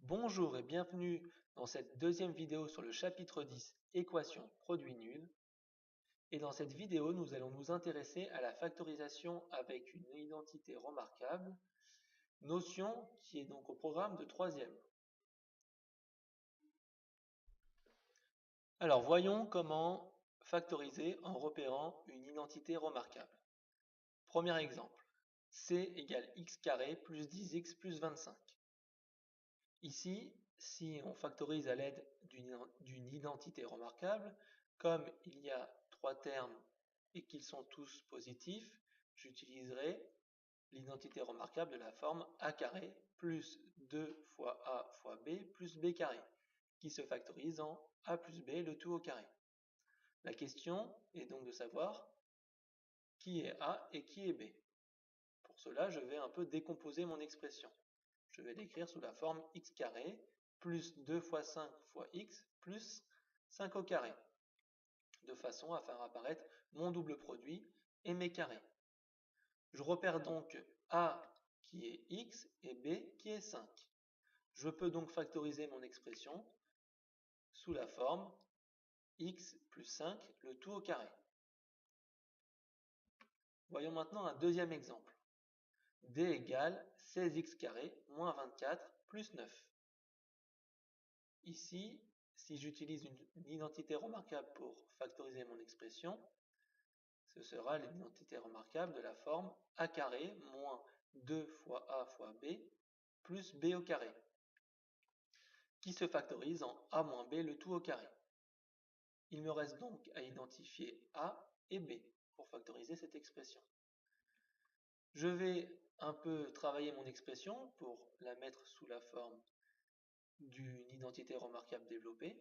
Bonjour et bienvenue dans cette deuxième vidéo sur le chapitre 10, équation produit nul. Et dans cette vidéo, nous allons nous intéresser à la factorisation avec une identité remarquable, notion qui est donc au programme de troisième. Alors voyons comment factoriser en repérant une identité remarquable. Premier exemple, c égale x carré plus 10x plus 25. Ici, si on factorise à l'aide d'une identité remarquable, comme il y a trois termes et qu'ils sont tous positifs, j'utiliserai l'identité remarquable de la forme a carré plus 2 fois a fois b plus b carré, qui se factorise en a plus b le tout au carré. La question est donc de savoir qui est a et qui est b. Pour cela, je vais un peu décomposer mon expression. Je vais l'écrire sous la forme x carré plus 2 fois 5 fois x plus 5 au carré, de façon à faire apparaître mon double produit et mes carrés. Je repère donc a qui est x et b qui est 5. Je peux donc factoriser mon expression sous la forme x plus 5 le tout au carré. Voyons maintenant un deuxième exemple. D égale 16x carré moins 24 plus 9. Ici, si j'utilise une identité remarquable pour factoriser mon expression, ce sera l'identité remarquable de la forme a carré moins 2 fois a fois b plus b au carré, qui se factorise en a moins b le tout au carré. Il me reste donc à identifier a et b pour factoriser cette expression. Je vais un peu travailler mon expression pour la mettre sous la forme d'une identité remarquable développée.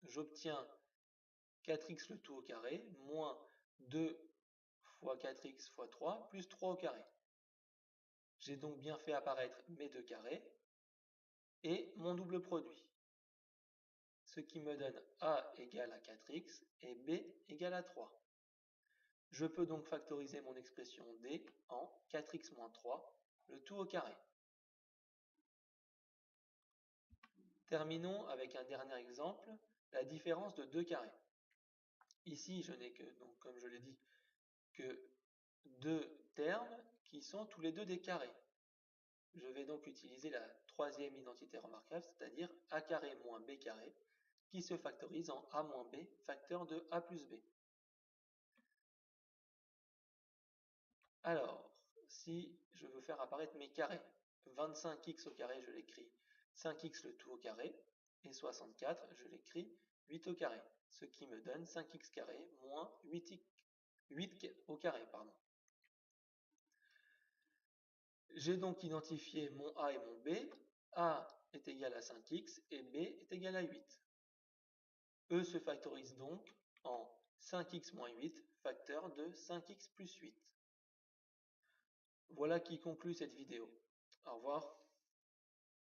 J'obtiens 4x le tout au carré moins 2 fois 4x fois 3 plus 3 au carré. J'ai donc bien fait apparaître mes deux carrés et mon double produit, ce qui me donne a égale à 4x et b égale à 3. Je peux donc factoriser mon expression d en 4x moins 3, le tout au carré. Terminons avec un dernier exemple, la différence de deux carrés. Ici, je n'ai que, donc, comme je l'ai dit, que deux termes qui sont tous les deux des carrés. Je vais donc utiliser la troisième identité remarquable, c'est-à-dire a carré moins b carré, qui se factorise en a moins b, facteur de a plus b. Alors, si je veux faire apparaître mes carrés, 25x au carré, je l'écris 5x le tout au carré, et 64, je l'écris 8 au carré, ce qui me donne 5x carré moins 8 au carré. J'ai donc identifié mon a et mon b. A est égal à 5x et b est égal à 8. E se factorise donc en 5x moins 8, facteur de 5x plus 8. Voilà qui conclut cette vidéo. Au revoir.